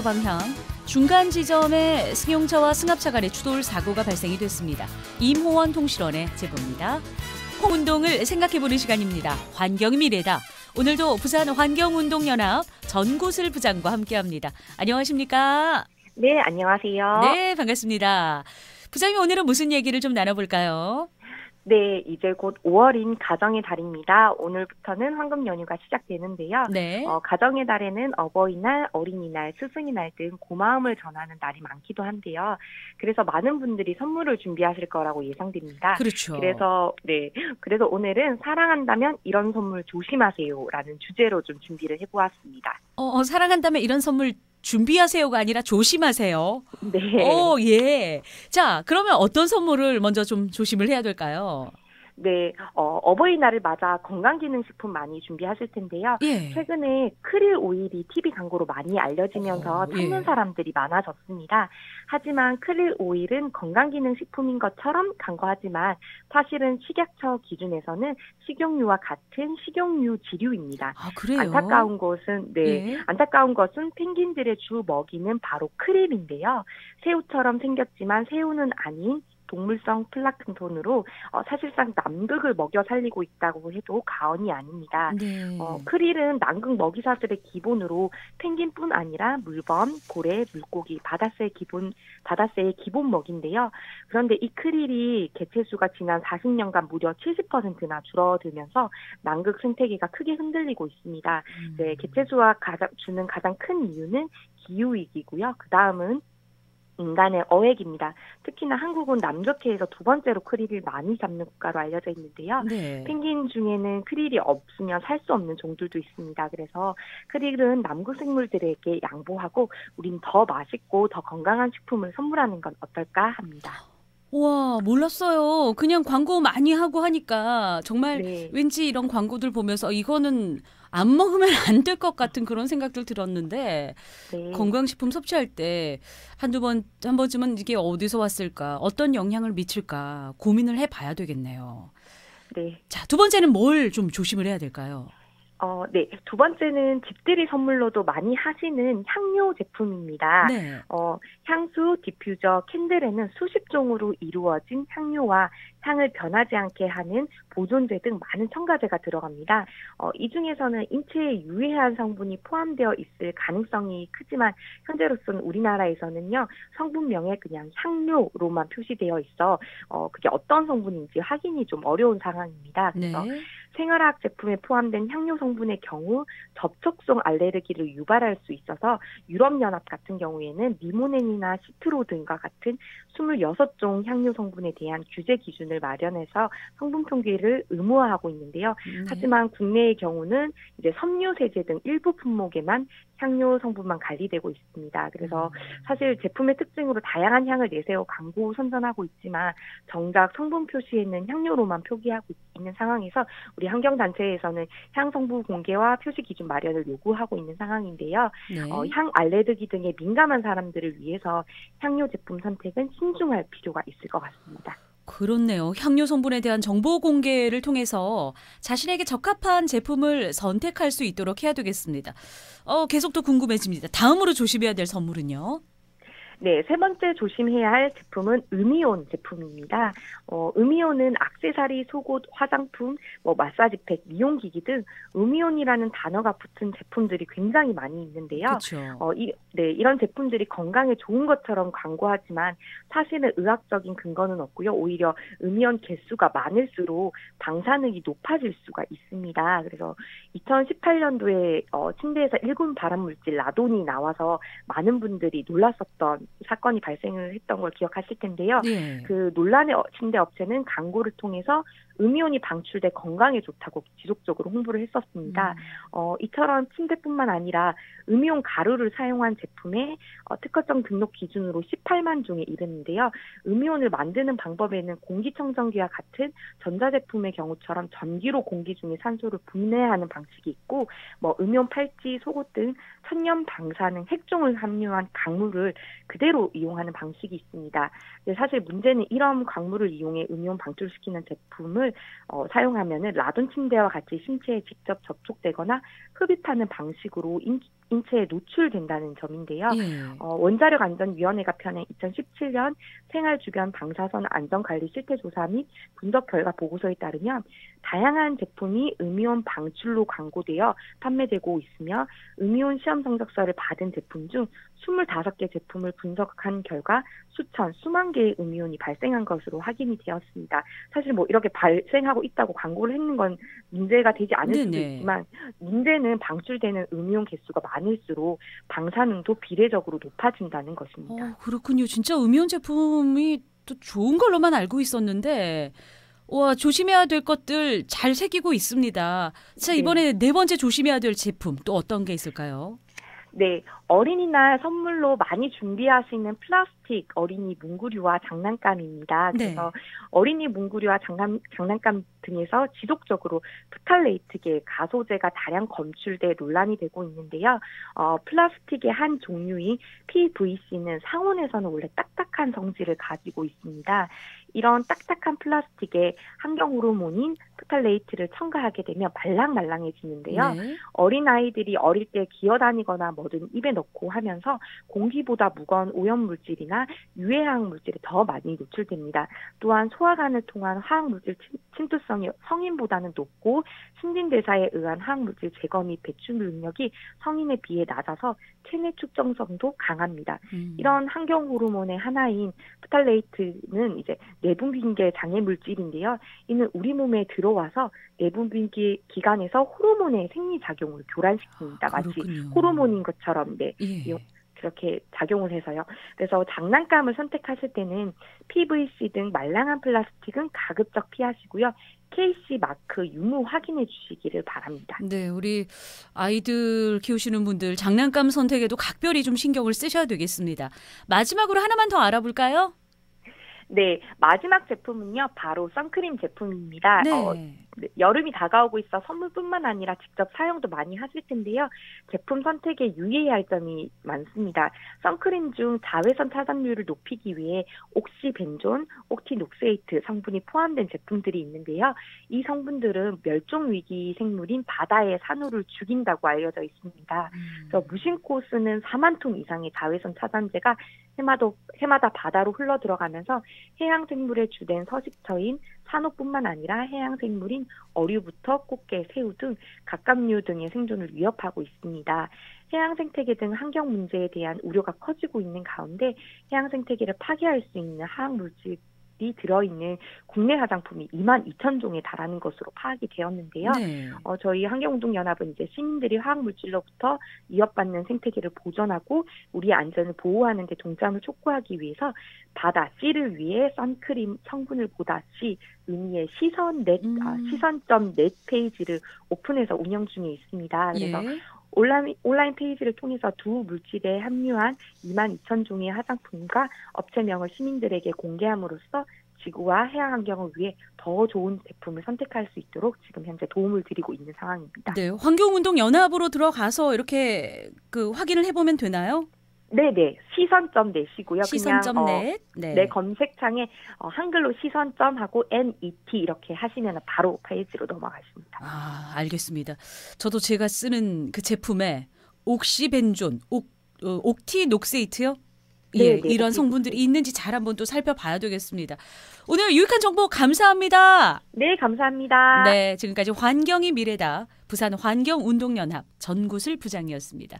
방향 중간 지점에 승용차와 승합차 간의 추돌 사고가 발생이 됐습니다. 임호원 통실원의 제보입니다. 홍운동을 생각해보는 시간입니다. 환경이 미래다. 오늘도 부산 환경운동연합 전고슬 부장과 함께합니다. 안녕하십니까? 네, 안녕하세요. 네, 반갑습니다. 부장님, 오늘은 무슨 얘기를 좀 나눠볼까요? 네, 이제 곧 5월인 가정의 달입니다. 오늘부터는 황금 연휴가 시작되는데요. 네. 가정의 달에는 어버이날, 어린이날, 스승의날 등 고마움을 전하는 날이 많기도 한데요. 그래서 많은 분들이 선물을 준비하실 거라고 예상됩니다. 그렇죠. 그래서 오늘은 사랑한다면 이런 선물 조심하세요라는 주제로 좀 준비를 해보았습니다. 사랑한다면 이런 선물 준비하세요가 아니라 조심하세요. 네. 예. 자, 그러면 어떤 선물을 먼저 좀 조심을 해야 될까요? 네, 어버이날을 맞아 건강기능식품 많이 준비하실 텐데요. 예. 최근에 크릴 오일이 TV 광고로 많이 알려지면서 찾는 예. 사람들이 많아졌습니다. 하지만 크릴 오일은 건강기능식품인 것처럼 광고하지만 사실은 식약처 기준에서는 식용유와 같은 식용유 지류입니다. 아, 그래요? 안타까운 것은 펭귄들의 주 먹이는 바로 크릴인데요. 새우처럼 생겼지만 새우는 아닌 동물성 플랑크톤으로 사실상 남극을 먹여 살리고 있다고 해도 과언이 아닙니다. 네. 크릴은 남극 먹이사슬의 기본으로 펭귄뿐 아니라 물범, 고래, 물고기, 바다새의 기본 먹인데요. 그런데 이 크릴이 개체수가 지난 40년간 무려 70%나 줄어들면서 남극 생태계가 크게 흔들리고 있습니다. 네, 개체수가 주는 가장 큰 이유는 기후위기고요. 그 다음은 인간의 어획입니다. 특히나 한국은 남극해에서 두 번째로 크릴을 많이 잡는 국가로 알려져 있는데요. 네. 펭귄 중에는 크릴이 없으면 살 수 없는 종들도 있습니다. 그래서 크릴은 남극 생물들에게 양보하고 우린 더 맛있고 더 건강한 식품을 선물하는 건 어떨까 합니다. 와, 몰랐어요. 그냥 광고 많이 하고 하니까 정말 네. 왠지 이런 광고들 보면서 이거는 안 먹으면 안 될 것 같은 그런 생각들 들었는데 네. 건강식품 섭취할 때 한 번쯤은 이게 어디서 왔을까, 어떤 영향을 미칠까 고민을 해봐야 되겠네요. 네. 자, 두 번째는 뭘 좀 조심을 해야 될까요? 네. 두 번째는 집들이 선물로도 많이 하시는 향료 제품입니다. 네. 향수, 디퓨저, 캔들에는 수십 종으로 이루어진 향료와 향을 변하지 않게 하는 보존제 등 많은 첨가제가 들어갑니다. 이 중에서는 인체에 유해한 성분이 포함되어 있을 가능성이 크지만 현재로서는 우리나라에서는요, 성분명에 그냥 향료로만 표시되어 있어 그게 어떤 성분인지 확인이 좀 어려운 상황입니다. 그래서 네. 생활화학 제품에 포함된 향료 성분의 경우 접촉성 알레르기를 유발할 수 있어서 유럽연합 같은 경우에는 리모넨이나 시트로 등과 같은 26종 향료 성분에 대한 규제 기준을 마련해서 성분 표기를 의무화하고 있는데요. 하지만 국내의 경우는 이제 섬유 세제 등 일부 품목에만 향료 성분만 관리되고 있습니다. 그래서 사실 제품의 특징으로 다양한 향을 내세워 광고 선전하고 있지만 정작 성분 표시에는 향료로만 표기하고 있는 상황에서 우리 환경단체에서는 향 성분 공개와 표시 기준 마련을 요구하고 있는 상황인데요. 네. 향 알레르기 등에 민감한 사람들을 위해서 향료 제품 선택은 신중할 필요가 있을 것 같습니다. 그렇네요. 향료 성분에 대한 정보 공개를 통해서 자신에게 적합한 제품을 선택할 수 있도록 해야 되겠습니다. 계속 또 궁금해집니다. 다음으로 조심해야 될 선물은요? 네, 세 번째 조심해야 할 제품은 음이온 제품입니다. 음이온은 액세서리, 속옷, 화장품, 마사지팩, 미용기기 등 음이온이라는 단어가 붙은 제품들이 굉장히 많이 있는데요. 그렇죠. 이런 제품들이 건강에 좋은 것처럼 광고하지만 사실은 의학적인 근거는 없고요. 오히려 음이온 개수가 많을수록 방사능이 높아질 수가 있습니다. 그래서 2018년도에 침대에서 일군 발암물질 라돈이 나와서 많은 분들이 놀랐었던 사건이 발생을 했던 걸 기억하실 텐데요. 네. 그 논란의 침대 업체는 광고를 통해서 음이온이 방출돼 건강에 좋다고 지속적으로 홍보를 했었습니다. 이처럼 침대뿐만 아니라 음이온 가루를 사용한 제품에 특허청 등록 기준으로 18만 종에 이르는데요. 음이온을 만드는 방법에는 공기청정기와 같은 전자제품의 경우처럼 전기로 공기 중에 산소를 분해하는 방식이 있고 음이온 팔찌, 속옷 등 천연 방사능 핵종을 함유한 강물을 그대로 이용하는 방식이 있습니다. 사실 문제는 이런 강물을 이용해 음이온 방출시키는 제품을 사용하면은 라돈 침대와 같이 신체에 직접 접촉되거나 흡입하는 방식으로 인체에 노출된다는 점인데요. 예. 원자력안전위원회가 펴낸 2017년 생활 주변 방사선 안전관리 실태조사 및 분석 결과 보고서에 따르면 다양한 제품이 음이온 방출로 광고되어 판매되고 있으며 음이온 시험 성적서를 받은 제품 중 25개 제품을 분석한 결과 수만 개의 음이온이 발생한 것으로 확인이 되었습니다. 사실 뭐 이렇게 발생하고 있다고 광고를 했는 건 문제가 되지 않을 수도 있지만 문제는 방출되는 음이온 개수가 많을수록 방사능도 비례적으로 높아진다는 것입니다. 그렇군요. 진짜 음이온 제품이 또 좋은 걸로만 알고 있었는데 와, 조심해야 될 것들 잘 새기고 있습니다. 자, 이번에 네 번째 조심해야 될 제품 또 어떤 게 있을까요? 네, 어린이날 선물로 많이 준비하시는 플라스틱 어린이 문구류와 장난감입니다. 그래서 어린이 문구류와 장난감 등에서 지속적으로 프탈레이트계 가소제가 다량 검출돼 논란이 되고 있는데요. 플라스틱의 한 종류인 PVC는 상온에서는 원래 딱딱한 성질을 가지고 있습니다. 이런 딱딱한 플라스틱에 환경 호르몬인 프탈레이트를 첨가하게 되면 말랑말랑해지는데요. 어린아이들이 어릴 때 기어다니거나 뭐든 입에 넣고 하면서 공기보다 무거운 오염물질이나 유해화학 물질에 더 많이 노출됩니다. 또한 소화관을 통한 화학물질 침투성이 성인보다는 높고 신진대사에 의한 화학물질 제거 및 배출 능력이 성인에 비해 낮아서 체내 축적성도 강합니다. 이런 환경 호르몬의 하나인 프탈레이트는 이제 내분비계 장애 물질인데요. 이는 우리 몸에 들어와서 내분비계 기관에서 호르몬의 생리작용을 교란시킵니다. 마치 호르몬인 것처럼 그렇게 작용을 해서요. 그래서 장난감을 선택하실 때는 PVC 등 말랑한 플라스틱은 가급적 피하시고요. KC 마크 유무 확인해 주시기를 바랍니다. 네, 우리 아이들 키우시는 분들 장난감 선택에도 각별히 좀 신경을 쓰셔야 되겠습니다. 마지막으로 하나만 더 알아볼까요? 네, 마지막 제품은요. 바로 선크림 제품입니다. 여름이 다가오고 있어 선물뿐만 아니라 직접 사용도 많이 하실 텐데요. 제품 선택에 유의해야 할 점이 많습니다. 선크림 중 자외선 차단율을 높이기 위해 옥시벤존, 옥티녹세이트 성분이 포함된 제품들이 있는데요. 이 성분들은 멸종위기 생물인 바다의 산호를 죽인다고 알려져 있습니다. 그래서 무심코 쓰는 4만 톤 이상의 자외선 차단제가 해마다 바다로 흘러 들어가면서 해양 생물의 주된 서식처인 산호뿐만 아니라 해양 생물인 어류부터 꽃게, 새우 등 갑각류 등의 생존을 위협하고 있습니다. 해양 생태계 등 환경 문제에 대한 우려가 커지고 있는 가운데 해양 생태계를 파괴할 수 있는 화학 물질이 들어있는 국내 화장품이 22,000종에 달하는 것으로 파악이 되었는데요. 저희 환경운동연합은 이제 시민들이 화학물질로부터 위협받는 생태계를 보존하고 우리의 안전을 보호하는 데 동참을 촉구하기 위해서 바다 씨를 위해 선크림 성분을 보다시 의미의 시선.net 페이지를 오픈해서 운영 중에 있습니다. 그래서 온라인 페이지를 통해서 두 물질에 함유한 22,000종의 화장품과 업체명을 시민들에게 공개함으로써 지구와 해양 환경을 위해 더 좋은 제품을 선택할 수 있도록 지금 현재 도움을 드리고 있는 상황입니다. 네, 환경운동연합으로 들어가서 이렇게 확인을 해보면 되나요? 네네. 시선.net이고요. 시선.net. 네, 검색창에 한글로 시선.하고 NET 이렇게 하시면 바로 페이지로 넘어가십니다. 알겠습니다. 저도 제가 쓰는 그 제품에 옥시벤존, 옥티녹세이트요? 이런 성분들이 있는지 잘 한번 또 살펴봐야 되겠습니다. 오늘 유익한 정보 감사합니다. 네, 감사합니다. 네, 지금까지 환경이 미래다. 부산 환경운동연합 전구슬 부장이었습니다.